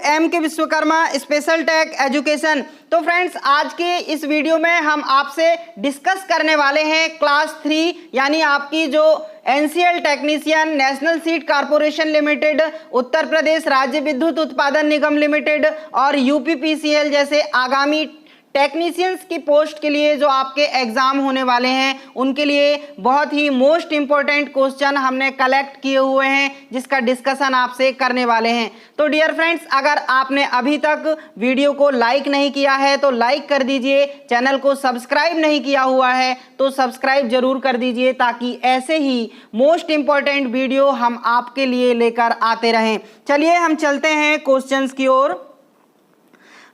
M के Vishwakarma special take education. तो friends, आज के इस वीडियो में हम आपसे डिस्कस करने वाले हैं क्लास 3 यानी आपकी जो NCL technician, national seed corporation limited, Uttar Pradesh राज्य विद्युत उत्पादन निगम लिमिटेड और यूपीपीसीएल जैसे आगामी टेक्नीशियंस की पोस्ट के लिए जो आपके एग्जाम होने वाले हैं उनके लिए बहुत ही मोस्ट इंपॉर्टेंट क्वेश्चन हमने कलेक्ट किए हुए हैं, जिसका डिस्कशन आपसे करने वाले हैं। तो डियर फ्रेंड्स, अगर आपने अभी तक वीडियो को लाइक नहीं किया है तो लाइक कर दीजिए, चैनल को सब्सक्राइब नहीं किया हुआ है तो सब्सक्राइब जरूर कर दीजिए, ताकि ऐसे ही मोस्ट इंपॉर्टेंट वीडियो हम आपके लिए लेकर आते रहें। चलिए हम चलते हैं क्वेश्चंस की ओर।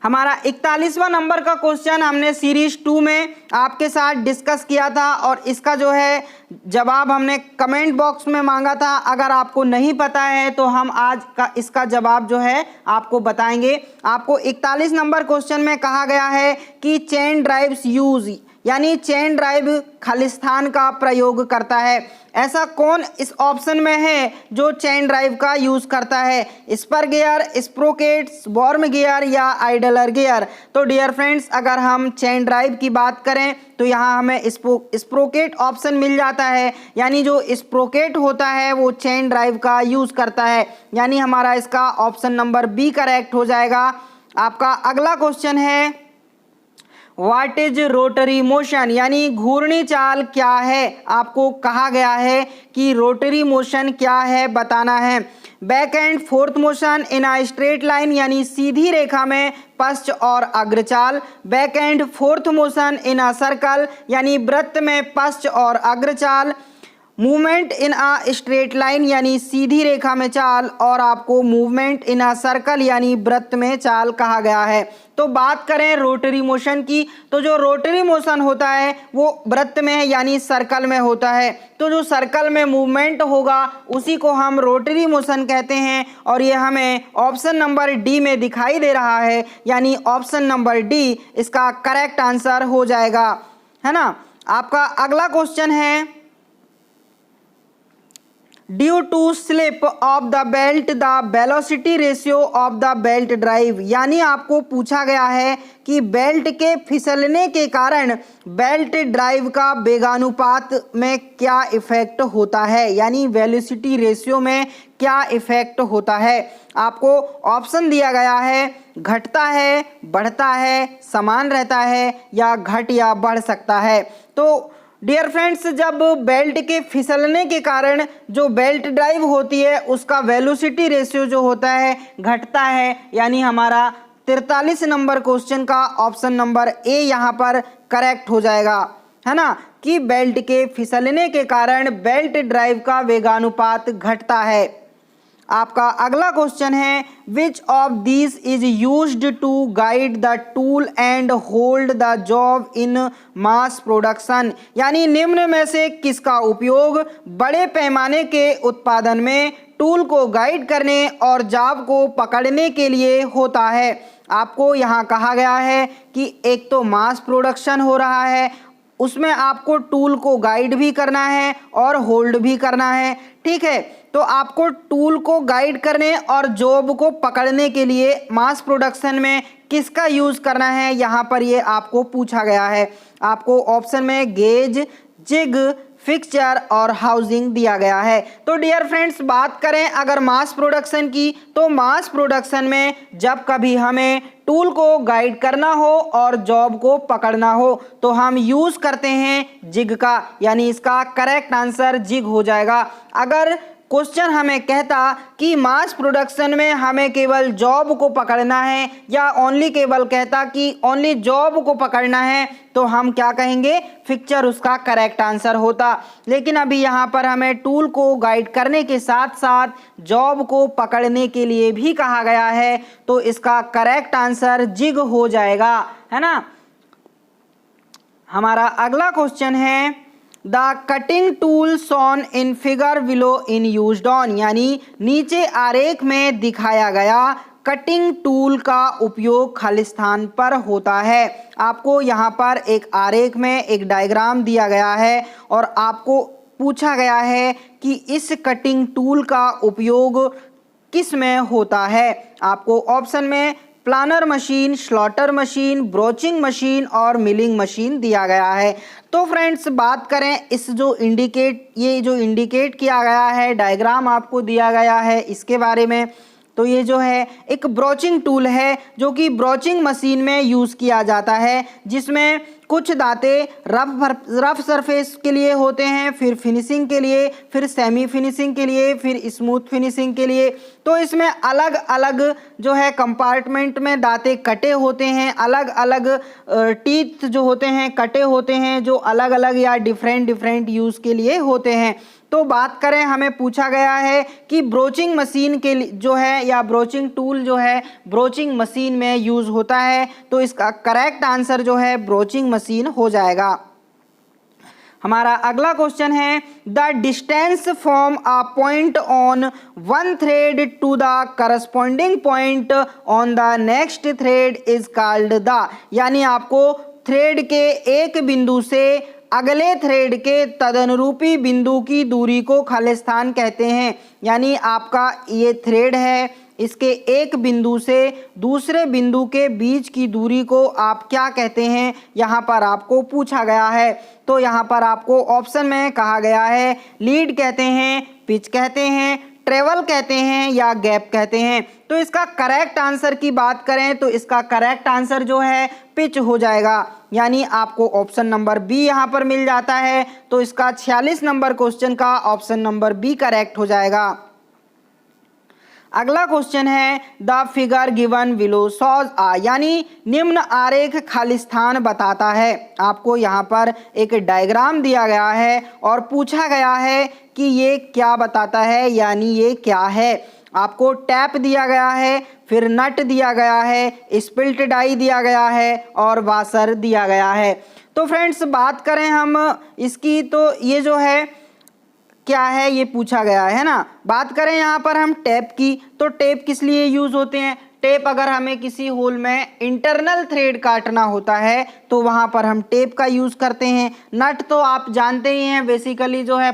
हमारा 41वां नंबर का क्वेश्चन हमने सीरीज 2 में आपके साथ डिस्कस किया था और इसका जो है जवाब हमने कमेंट बॉक्स में मांगा था। अगर आपको नहीं पता है तो हम आज का इसका जवाब जो है आपको बताएंगे। आपको 41 नंबर क्वेश्चन में कहा गया है कि चेन ड्राइव्स यूज यानी चेन ड्राइव खालिस्तान का प्रयोग करता है। ऐसा कौन इस ऑप्शन में है जो चेन ड्राइव का यूज करता है? स्पर गियर, स्प्रोकेट्स, वॉर्म गियर या आइडलर गियर? तो डियर फ्रेंड्स, अगर हम चेन ड्राइव की बात करें तो यहाँ हमें स्प्रोकेट ऑप्शन मिल जाता है, यानी जो स्प्रोकेट होता है वो चेन ड्राइव का यूज करता है, यानी हमारा इसका ऑप्शन नंबर बी करेक्ट हो जाएगा। आपका अगला क्वेश्चन है व्हाट इज रोटरी मोशन यानी घूर्णी चाल क्या है? आपको कहा गया है कि रोटरी मोशन क्या है बताना है। Back and forth motion in a straight line यानी सीधी रेखा में पश्च और अग्रचाल। Back and forth motion in a circle यानी वृत्त में पश्च और अग्रचाल। Movement in a straight line यानी सीधी रेखा में चाल, और आपको मूवमेंट इन अ सर्कल यानी वृत्त में चाल कहा गया है। तो बात करें रोटरी मोशन की, तो जो रोटरी मोशन होता है वो वृत्त में यानी सर्कल में होता है। तो जो सर्कल में मूवमेंट होगा उसी को हम रोटरी मोशन कहते हैं, और ये हमें ऑप्शन नंबर डी में दिखाई दे रहा है, यानी ऑप्शन नंबर डी इसका करेक्ट आंसर हो जाएगा, है ना। आपका अगला क्वेश्चन है due to slip of the belt the velocity ratio of the belt drive, यानी आपको पूछा गया है कि बेल्ट के फिसलने के कारण बेल्ट ड्राइव का वेगानुपात में क्या इफेक्ट होता है, यानी वेलोसिटी रेशियो में क्या इफेक्ट होता है। आपको ऑप्शन दिया गया है घटता है, बढ़ता है, समान रहता है या घट या बढ़ सकता है। तो डियर फ्रेंड्स, जब बेल्ट के फिसलने के कारण जो बेल्ट ड्राइव होती है उसका वेलोसिटी रेशियो जो होता है घटता है, यानी हमारा 43 नंबर क्वेश्चन का ऑप्शन नंबर ए यहाँ पर करेक्ट हो जाएगा, है ना, कि बेल्ट के फिसलने के कारण बेल्ट ड्राइव का वेगानुपात घटता है। आपका अगला क्वेश्चन है which of these is used to guide the tool and hold the job in mass production, यानी निम्न में से किसका उपयोग बड़े पैमाने के उत्पादन में टूल को गाइड करने और जॉब को पकड़ने के लिए होता है। आपको यहाँ कहा गया है कि एक तो मास प्रोडक्शन हो रहा है, उसमें आपको टूल को गाइड भी करना है और होल्ड भी करना है, ठीक है। तो आपको टूल को गाइड करने और जॉब को पकड़ने के लिए मास प्रोडक्शन में किसका यूज करना है, यहाँ पर ये आपको पूछा गया है। आपको ऑप्शन में गेज, जिग, फिक्सचर और हाउसिंग दिया गया है। तो डियर फ्रेंड्स, बात करें अगर मास प्रोडक्शन की, तो मास प्रोडक्शन में जब कभी हमें टूल को गाइड करना हो और जॉब को पकड़ना हो तो हम यूज करते हैं जिग का, यानी इसका करेक्ट आंसर जिग हो जाएगा। अगर क्वेश्चन हमें कहता कि मास प्रोडक्शन में हमें केवल जॉब को पकड़ना है या ओनली केवल कहता कि ओनली जॉब को पकड़ना है, तो हम क्या कहेंगे, फिक्सचर उसका करेक्ट आंसर होता। लेकिन अभी यहाँ पर हमें टूल को गाइड करने के साथ साथ जॉब को पकड़ने के लिए भी कहा गया है, तो इसका करेक्ट आंसर जिग हो जाएगा, है ना। हमारा अगला क्वेश्चन है the cutting tool shown in figure below is used on, यानी नीचे आरेख में दिखाया गया कटिंग टूल का उपयोग खालिस्तान पर होता है। आपको यहाँ पर एक आरेख में एक डायग्राम दिया गया है और आपको पूछा गया है कि इस कटिंग टूल का उपयोग किस में होता है? आपको ऑप्शन में planer machine, slotter machine, broaching machine और मिलिंग मशीन दिया गया है। तो फ्रेंड्स बात करें इस ये जो इंडिकेट किया गया है, डायग्राम आपको दिया गया है इसके बारे में, तो ये जो है एक ब्रोचिंग टूल है जो कि ब्रोचिंग मशीन में यूज़ किया जाता है, जिसमें कुछ दांते रफ सरफेस के लिए होते हैं, फिर फिनिशिंग के लिए, फिर सेमी फिनिशिंग के लिए, फिर स्मूथ फिनिशिंग के लिए। तो इसमें अलग अलग जो है कंपार्टमेंट में दांते कटे होते हैं, अलग अलग टीथ जो होते हैं कटे होते हैं, जो अलग अलग या डिफरेंट यूज़ के लिए होते हैं। तो बात करें, हमें पूछा गया है कि ब्रोचिंग मशीन के जो है या ब्रोचिंग टूल जो है ब्रोचिंग मशीन में यूज़ होता है, तो इसका करेक्ट आंसर जो है ब्रोचिंग मशीन हो जाएगा। हमारा अगला क्वेश्चन है, the distance from a point on one thread to the corresponding point on the next thread is called the, यानी आपको थ्रेड के एक बिंदु से अगले थ्रेड के तदनुरूपी बिंदु की दूरी को खालिस्तान कहते हैं। यानी आपका ये थ्रेड है, इसके एक बिंदु से दूसरे बिंदु के बीच की दूरी को आप क्या कहते हैं, यहाँ पर आपको पूछा गया है। तो यहाँ पर आपको ऑप्शन में कहा गया है, लीड कहते हैं, पिच कहते हैं, ट्रेवल कहते हैं या गैप कहते हैं। तो इसका करेक्ट आंसर की बात करें तो इसका करेक्ट आंसर जो है पिच हो जाएगा, यानी आपको ऑप्शन नंबर बी यहाँ पर मिल जाता है। तो इसका 46 नंबर क्वेश्चन का ऑप्शन नंबर बी करेक्ट हो जाएगा। अगला क्वेश्चन है, the figure given below shows a, यानी निम्न आरेख खालिस्तान बताता है। आपको यहाँ पर एक डायग्राम दिया गया है और पूछा गया है कि ये क्या बताता है, यानी ये क्या है। आपको टैप दिया गया है, फिर नट दिया गया है, स्पिल्ट डाई दिया गया है और वाशर दिया गया है। तो फ्रेंड्स बात करें हम इसकी, तो ये जो है क्या है ये पूछा गया है ना। बात करें यहाँ पर हम टेप की, तो टेप किस लिए यूज़ होते हैं? टेप अगर हमें किसी होल में इंटरनल थ्रेड काटना होता है तो वहाँ पर हम टेप का यूज़ करते हैं। नट तो आप जानते ही हैं, बेसिकली जो है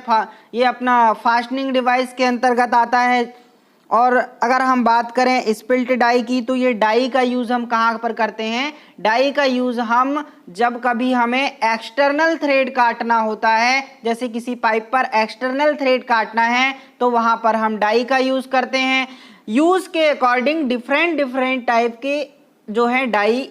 ये अपना फास्टनिंग डिवाइस के अंतर्गत आता है। और अगर हम बात करें स्पिल्ट डाई की, तो ये डाई का यूज़ हम कहाँ पर करते हैं? डाई का यूज़ हम जब कभी हमें एक्सटर्नल थ्रेड काटना होता है, जैसे किसी पाइप पर एक्सटर्नल थ्रेड काटना है, तो वहाँ पर हम डाई का यूज़ करते हैं। यूज़ के अकॉर्डिंग डिफरेंट टाइप के जो है डाई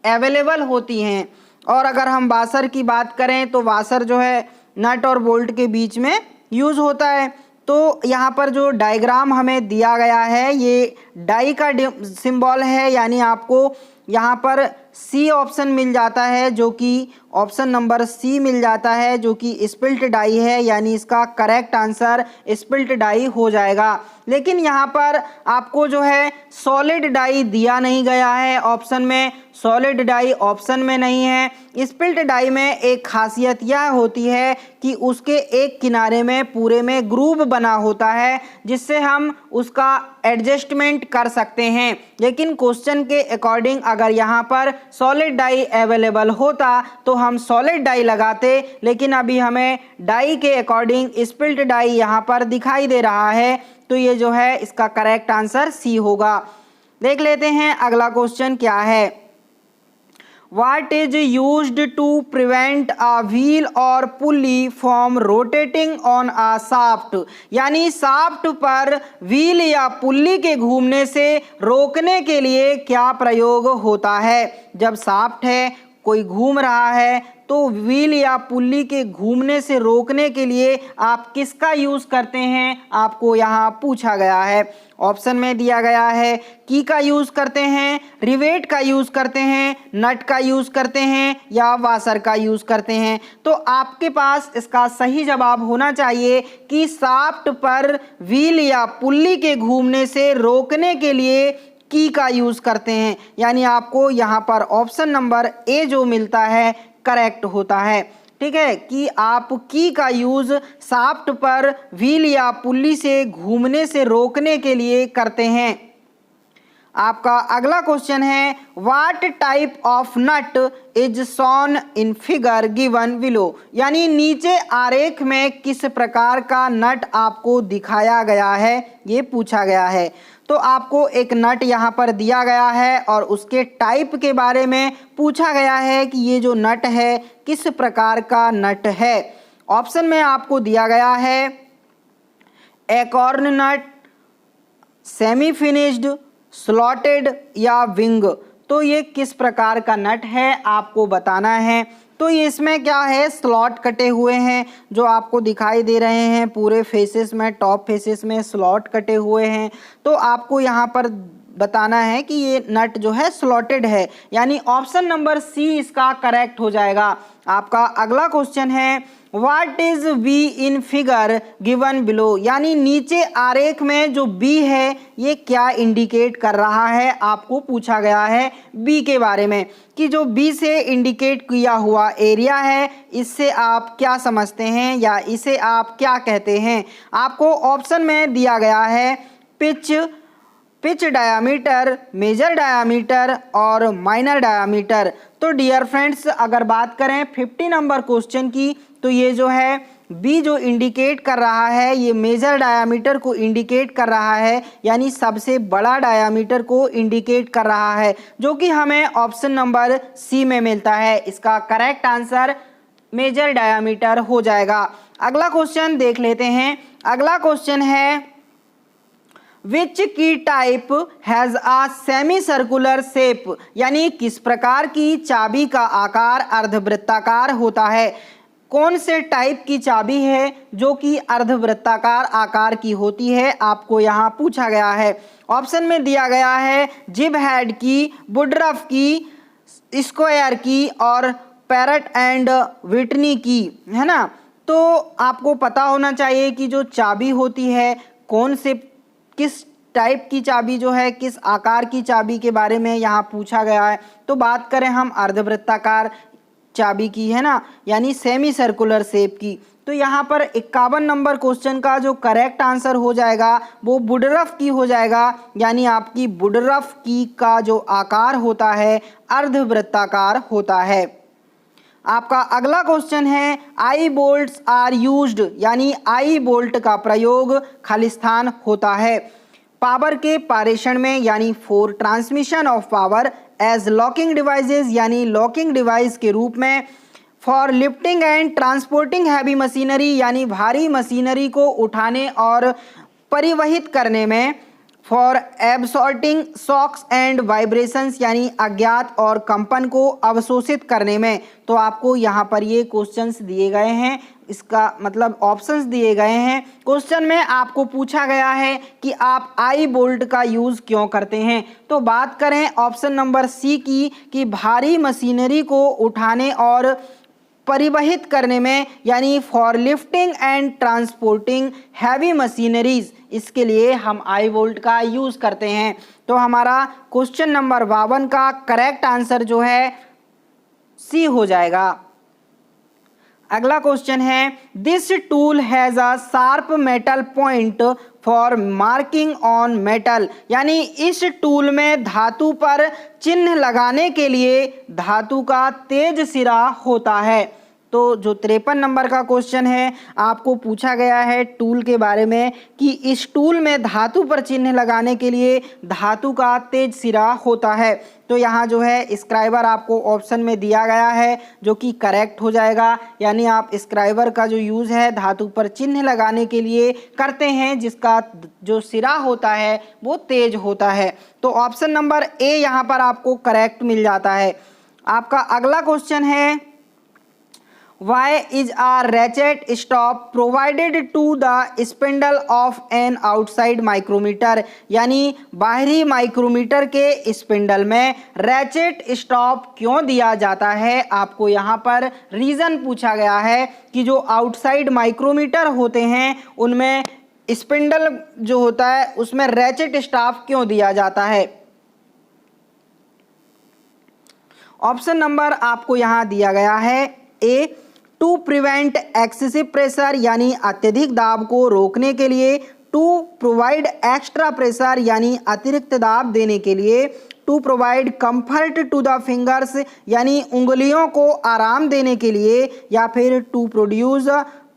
अवेलेबल होती हैं। और अगर हम वाशर की बात करें तो वाशर जो है नट और बोल्ट के बीच में यूज़ होता है। तो यहाँ पर जो डायग्राम हमें दिया गया है ये डाई का सिंबल है, यानी आपको यहाँ पर सी ऑप्शन मिल जाता है, जो कि ऑप्शन नंबर सी मिल जाता है, जो कि स्पिल्ट डाई है, यानी इसका करेक्ट आंसर स्पिल्ट डाई हो जाएगा। लेकिन यहाँ पर आपको जो है सॉलिड डाई दिया नहीं गया है ऑप्शन में, सॉलिड डाई ऑप्शन में नहीं है। स्पिल्ट डाई में एक खासियत यह होती है कि उसके एक किनारे में पूरे में ग्रूव बना होता है, जिससे हम उसका एडजस्टमेंट कर सकते हैं। लेकिन क्वेश्चन के अकॉर्डिंग अगर यहाँ पर सॉलिड डाई अवेलेबल होता तो हम सॉलिड डाई लगाते, लेकिन अभी हमें डाई के अकॉर्डिंग स्पिल्ट डाई यहाँ पर दिखाई दे रहा है। तो ये जो है इसका करेक्ट आंसर सी होगा। देख लेते हैं अगला क्वेश्चन क्या है। What is used to prevent a wheel or pulley from rotating on a shaft, यानी शाफ्ट पर व्हील या पुल्ली के घूमने से रोकने के लिए क्या प्रयोग होता है? जब शाफ्ट है, कोई घूम रहा है, तो व्हील या पुल्ली के घूमने से रोकने के लिए आप किसका यूज़ करते हैं, आपको यहाँ पूछा गया है। ऑप्शन में दिया गया है की का यूज़ करते हैं, रिवेट का यूज़ करते हैं, नट का यूज़ करते हैं या वाशर का यूज़ करते हैं। तो आपके पास इसका सही जवाब होना चाहिए कि शाफ्ट पर व्हील या पुल्ली के घूमने से रोकने के लिए की का यूज़ करते हैं, यानी आपको यहाँ पर ऑप्शन नंबर ए जो मिलता है करेक्ट होता है। ठीक है, कि आप की का यूज़ शाफ्ट पर व्हील या पुल्ली से घूमने से रोकने के लिए करते हैं। आपका अगला क्वेश्चन है what type of nut is shown in figure given below, यानी नीचे आरेख में किस प्रकार का नट आपको दिखाया गया है, ये पूछा गया है। तो आपको एक नट यहाँ पर दिया गया है और उसके टाइप के बारे में पूछा गया है कि ये जो नट है किस प्रकार का नट है। ऑप्शन में आपको दिया गया है एकॉर्न नट, सेमी फिनिश्ड, स्लॉटेड या विंग। तो ये किस प्रकार का नट है आपको बताना है। तो ये इसमें क्या है, स्लॉट कटे हुए हैं जो आपको दिखाई दे रहे हैं पूरे फेसेस में, टॉप फेसेस में स्लॉट कटे हुए हैं। तो आपको यहाँ पर बताना है कि ये नट जो है स्लॉटेड है, यानी ऑप्शन नंबर सी इसका करेक्ट हो जाएगा। आपका अगला क्वेश्चन है what is be in figure given below, यानी नीचे आरेख में जो बी है ये क्या इंडिकेट कर रहा है, आपको पूछा गया है बी के बारे में कि जो बी से इंडिकेट किया हुआ एरिया है इससे आप क्या समझते हैं या इसे आप क्या कहते हैं। आपको ऑप्शन में दिया गया है पिच डायामीटर, मेजर डायामीटर और माइनर डायामीटर। तो डियर फ्रेंड्स अगर बात करें 50 नंबर क्वेश्चन की, तो ये जो है बी जो इंडिकेट कर रहा है ये मेजर डायामीटर को इंडिकेट कर रहा है, यानी सबसे बड़ा डायामीटर को इंडिकेट कर रहा है, जो कि हमें ऑप्शन नंबर सी में मिलता है। इसका करेक्ट आंसर मेजर डायामीटर हो जाएगा। अगला क्वेश्चन देख लेते हैं। अगला क्वेश्चन है which key type has a semi circular shape, यानी किस प्रकार की चाबी का आकार अर्धवृत्ताकार होता है। कौन से टाइप की चाबी है जो कि अर्धवृत्ताकार आकार की होती है, आपको यहाँ पूछा गया है। ऑप्शन में दिया गया है जिब हेड की, वुडरफ की, स्क्वायर की और पैरट एंड विटनी की, है ना। तो आपको पता होना चाहिए कि जो चाबी होती है कौन से किस टाइप की चाबी जो है किस आकार की चाबी के बारे में यहाँ पूछा गया है। तो बात करें हम अर्धवृत्ताकार चाबी की, है ना, यानी सेमी सर्कुलर शेप की। तो यहाँ पर 51 नंबर क्वेश्चन का जो करेक्ट आंसर हो जाएगा वो वुडरफ की हो जाएगा, यानी आपकी वुडरफ की का जो आकार होता है अर्धवृत्ताकार होता है। आपका अगला क्वेश्चन है आई बोल्ट्स आर यूज्ड, यानी आई बोल्ट का प्रयोग खालिस्तान होता है पावर के पारेषण में, यानी for transmission of power, as locking devices, यानी लॉकिंग डिवाइस के रूप में, for lifting and transporting heavy machinery, यानी भारी मशीनरी को उठाने और परिवहित करने में, for absorbing shocks and vibrations, यानी अज्ञात और कंपन को अवशोषित करने में। तो आपको यहाँ पर ये क्वेश्चंस दिए गए हैं, इसका मतलब ऑप्शंस दिए गए हैं। क्वेश्चन में आपको पूछा गया है कि आप आई बोल्ट का यूज़ क्यों करते हैं। तो बात करें ऑप्शन नंबर सी की कि भारी मशीनरी को उठाने और परिवहित करने में, यानी for lifting and transporting heavy machineries, इसके लिए हम आई बोल्ट का यूज़ करते हैं। तो हमारा क्वेश्चन नंबर 52 का करेक्ट आंसर जो है सी हो जाएगा। अगला क्वेश्चन है this tool has a sharp metal point for marking on metal, यानी इस टूल में धातु पर चिन्ह लगाने के लिए धातु का तेज सिरा होता है। तो जो 53 नंबर का क्वेश्चन है आपको पूछा गया है टूल के बारे में कि इस टूल में धातु पर चिन्ह लगाने के लिए धातु का तेज सिरा होता है। तो यहाँ जो है स्क्राइबर आपको ऑप्शन में दिया गया है जो कि करेक्ट हो जाएगा, यानी आप स्क्राइबर का जो यूज़ है धातु पर चिन्ह लगाने के लिए करते हैं जिसका जो सिरा होता है वो तेज होता है। तो ऑप्शन नंबर ए यहाँ पर आपको करेक्ट मिल जाता है। आपका अगला क्वेश्चन है Why is a ratchet stop provided to the spindle of an outside micrometer, यानी बाहरी माइक्रोमीटर के स्पिंडल में रैचेट स्टॉप क्यों दिया जाता है। आपको यहाँ पर रीज़न पूछा गया है कि जो आउटसाइड माइक्रोमीटर होते हैं उनमें स्पिंडल जो होता है उसमें रैचेट स्टॉप क्यों दिया जाता है। ऑप्शन नंबर आपको यहाँ दिया गया है ए टू प्रिवेंट एक्सेसिव प्रेशर, यानी अत्यधिक दाब को रोकने के लिए, टू प्रोवाइड एक्स्ट्रा प्रेशर यानी अतिरिक्त दाब देने के लिए, to provide comfort to the fingers यानी उंगलियों को आराम देने के लिए, या फिर to produce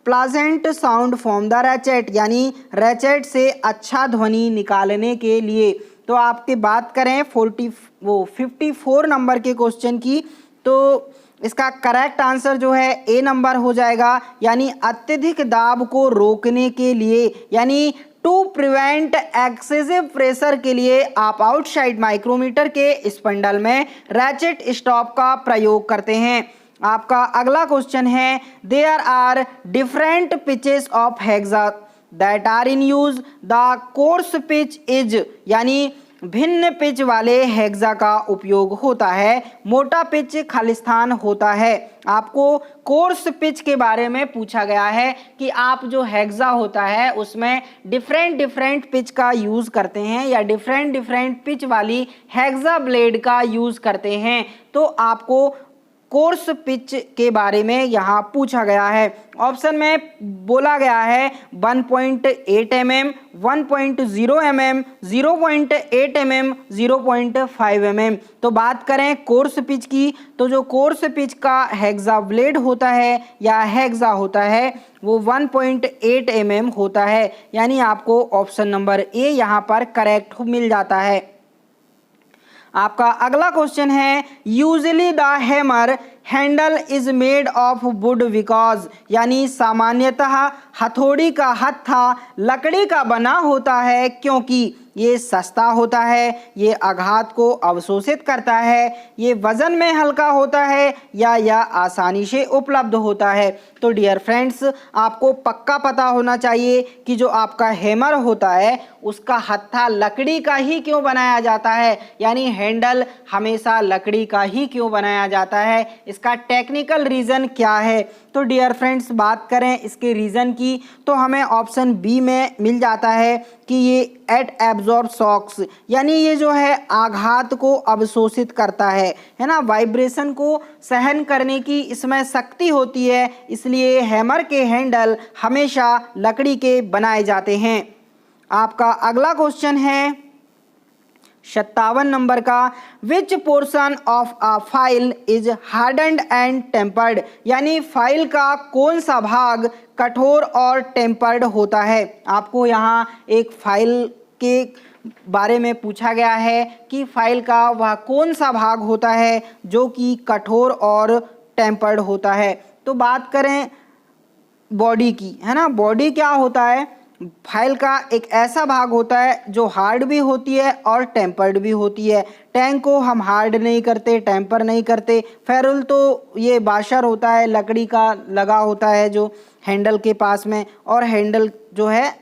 pleasant sound from the ratchet यानी रैचेट से अच्छा ध्वनि निकालने के लिए। तो आपकी बात करें 54 नंबर के क्वेश्चन की, तो इसका करेक्ट आंसर जो है ए नंबर हो जाएगा, यानी अत्यधिक दाब को रोकने के लिए, यानी टू प्रिवेंट एक्सेसिव प्रेशर के लिए आप आउटसाइड माइक्रोमीटर के स्पंडल में रैचेट स्टॉप का प्रयोग करते हैं। आपका अगला क्वेश्चन है, there are different pitches of hexa that are in use, the coarse pitch is यानी भिन्न पिच वाले हेक्सा का उपयोग होता है, मोटा पिच खालिस्तान होता है। आपको कोर्स पिच के बारे में पूछा गया है कि आप जो हेक्सा होता है उसमें डिफरेंट पिच का यूज करते हैं या डिफरेंट पिच वाली हेक्सा ब्लेड का यूज करते हैं, तो आपको कोर्स पिच के बारे में यहाँ पूछा गया है। ऑप्शन में बोला गया है 1.8 mm, 1.0 mm, 0.8 mm, 0.5 mm। तो बात करें कोर्स पिच की, तो जो कोर्स पिच का हेक्सा ब्लेड होता है या हेक्सा होता है वो 1.8 mm होता है, यानी आपको ऑप्शन नंबर ए यहाँ पर करेक्ट मिल जाता है। आपका अगला क्वेश्चन है, usually the hammer handle is made of would because यानी सामान्यतः हथौड़ी का हत्था लकड़ी का बना होता है क्योंकि ये सस्ता होता है, ये आघात को अवशोषित करता है, ये वजन में हल्का होता है, या यह आसानी से उपलब्ध होता है। तो डियर फ्रेंड्स, आपको पक्का पता होना चाहिए कि जो आपका हैमर होता है उसका हत्था लकड़ी का ही क्यों बनाया जाता है, यानी हैंडल हमेशा लकड़ी का ही क्यों बनाया जाता है, इसका टेक्निकल रीज़न क्या है। तो डियर फ्रेंड्स, बात करें इसके रीज़न की तो हमें ऑप्शन बी में मिल जाता है कि ये एट एब्जॉर्ब शॉक्स यानी ये जो है आघात को अवशोषित करता है ना, वाइब्रेशन को सहन करने की इसमें शक्ति होती है, इसलिए हैमर के हैंडल हमेशा लकड़ी के बनाए जाते हैं। आपका अगला क्वेश्चन है 57 नंबर का, which portion of a file is hardened and tempered यानी फाइल का कौन सा भाग कठोर और टेम्पर्ड होता है। आपको यहाँ एक फाइल के बारे में पूछा गया है कि फाइल का वह कौन सा भाग होता है जो कि कठोर और टेम्पर्ड होता है। तो बात करें बॉडी की, है ना, बॉडी क्या होता है, फाइल का एक ऐसा भाग होता है जो हार्ड भी होती है और टेम्पर्ड भी होती है। टैंक को हम हार्ड नहीं करते, टेम्पर नहीं करते। फेरुल तो ये बाशर होता है, लकड़ी का लगा होता है जो हैंडल के पास में, और हैंडल जो है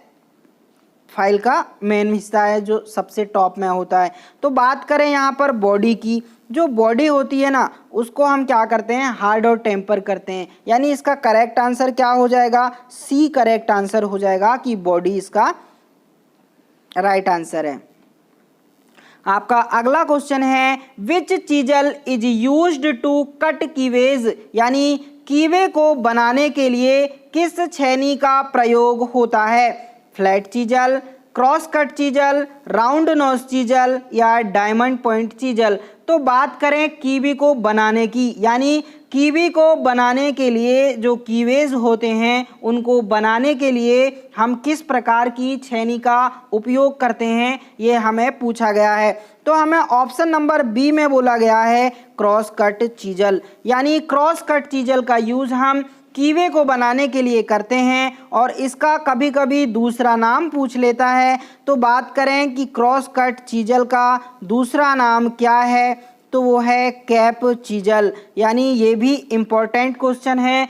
फाइल का मेन हिस्सा है जो सबसे टॉप में होता है। तो बात करें यहाँ पर बॉडी की, जो बॉडी होती है ना उसको हम क्या करते हैं, हार्ड और टेम्पर करते हैं, यानी इसका करेक्ट आंसर क्या हो जाएगा, सी करेक्ट आंसर हो जाएगा कि बॉडी इसका राइट आंसर है। आपका अगला क्वेश्चन है, which chisel is used to cut keyways यानी कीवे को बनाने के लिए किस छेनी का प्रयोग होता है, flat chisel, cross cut chisel, round nose chisel या डायमंड पॉइंट चीजल। तो बात करें कीवी को बनाने की, यानी कीवी को बनाने के लिए जो कीवेज होते हैं उनको बनाने के लिए हम किस प्रकार की छेनी का उपयोग करते हैं, ये हमें पूछा गया है। तो हमें ऑप्शन नंबर बी में बोला गया है क्रॉस कट चीजल, यानी क्रॉस कट चीजल का यूज़ हम कीवे को बनाने के लिए करते हैं और इसका कभी कभी दूसरा नाम पूछ लेता है। तो बात करें कि क्रॉस कट चीजल का दूसरा नाम क्या है, तो वो है कैप चीजल, यानी ये भी इम्पोर्टेंट क्वेश्चन है।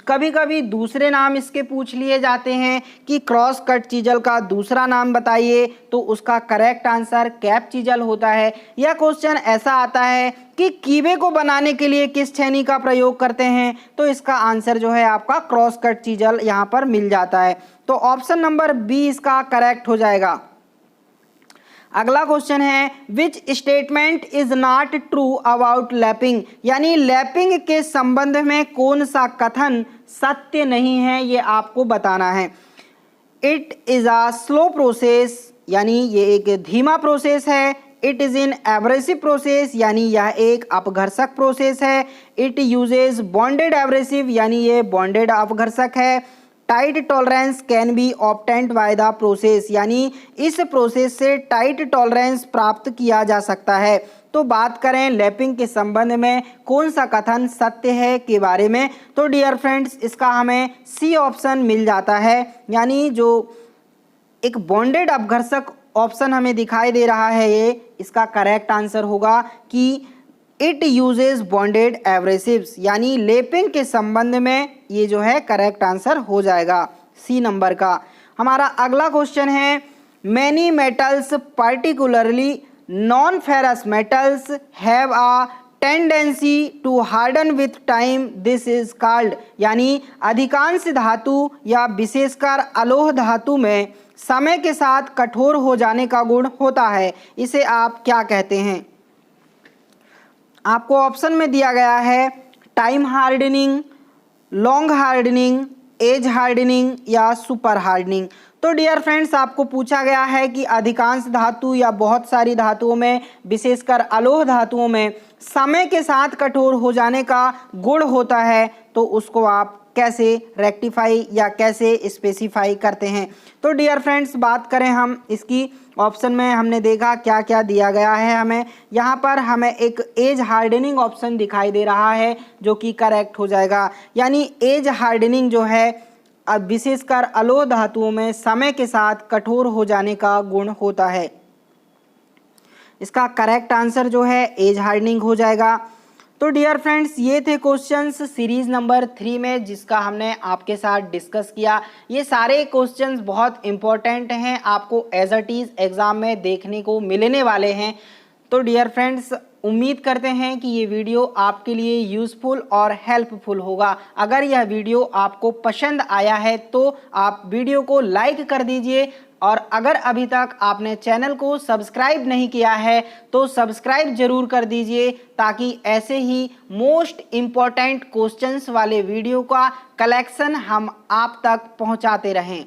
कभी कभी दूसरे नाम इसके पूछ लिए जाते हैं कि क्रॉस कट चीजल का दूसरा नाम बताइए, तो उसका करेक्ट आंसर कैप चीजल होता है। यह क्वेश्चन ऐसा आता है कि कीवे को बनाने के लिए किस छेनी का प्रयोग करते हैं, तो इसका आंसर जो है आपका क्रॉस कट चीजल यहाँ पर मिल जाता है। तो ऑप्शन नंबर बी इसका करेक्ट हो जाएगा। अगला क्वेश्चन है, which statement is not true about lapping यानी लैपिंग के संबंध में कौन सा कथन सत्य नहीं है, ये आपको बताना है। It is a slow process, यानी ये एक धीमा प्रोसेस है। It is in abrasive process, यानी यह एक अपघर्षक प्रोसेस है। इट यूजेज बॉन्डेड एब्रेसिव, यानी ये बॉन्डेड अपघर्षक है। Tight tolerance can be obtained by the process, यानी इस प्रोसेस से टाइट टॉलरेंस प्राप्त किया जा सकता है। तो बात करें लैपिंग के संबंध में कौन सा कथन सत्य है के बारे में, तो डियर फ्रेंड्स इसका हमें सी ऑप्शन मिल जाता है, यानी जो एक बॉन्डेड अपघर्षक ऑप्शन हमें दिखाई दे रहा है, ये इसका करेक्ट आंसर होगा कि इट यूजेस बॉन्डेड एब्रेसिव्स, यानी लेपिंग के संबंध में ये जो है करेक्ट आंसर हो जाएगा सी नंबर का। हमारा अगला क्वेश्चन है, many metals particularly non ferrous metals have a tendency to harden with time, this is called, यानी अधिकांश धातु या विशेषकर अलोह धातु में समय के साथ कठोर हो जाने का गुण होता है, इसे आप क्या कहते हैं। आपको ऑप्शन में दिया गया है time hardening, long hardening, as hardening या सुपर हार्डनिंग। तो डियर फ्रेंड्स आपको पूछा गया है कि अधिकांश धातु या बहुत सारी धातुओं में, विशेषकर अलोह धातुओं में समय के साथ कठोर हो जाने का गुण होता है, तो उसको आप कैसे रेक्टिफाई या कैसे स्पेसिफाई करते हैं। तो डियर फ्रेंड्स बात करें हम इसकी, ऑप्शन में हमने देखा क्या क्या दिया गया है हमें। यहाँ पर हमें एक एज हार्डनिंग ऑप्शन दिखाई दे रहा है जो कि करेक्ट हो जाएगा, यानी एज हार्डनिंग जो है अब विशेषकर अलोह धातुओं में समय के साथ कठोर हो जाने का गुण होता है। इसका करेक्ट आंसर जो है एज हार्डनिंग हो जाएगा। तो डियर फ्रेंड्स ये थे क्वेश्चंस सीरीज नंबर 3 में जिसका हमने आपके साथ डिस्कस किया। ये सारे क्वेश्चंस बहुत इंपॉर्टेंट हैं, आपको एज इट इज़ एग्ज़ाम में देखने को मिलने वाले हैं। तो डियर फ्रेंड्स उम्मीद करते हैं कि ये वीडियो आपके लिए यूज़फुल और हेल्पफुल होगा। अगर यह वीडियो आपको पसंद आया है तो आप वीडियो को लाइक कर दीजिए, और अगर अभी तक आपने चैनल को सब्सक्राइब नहीं किया है तो सब्सक्राइब जरूर कर दीजिए, ताकि ऐसे ही मोस्ट इम्पॉर्टेंट क्वेश्चंस वाले वीडियो का कलेक्शन हम आप तक पहुंचाते रहें।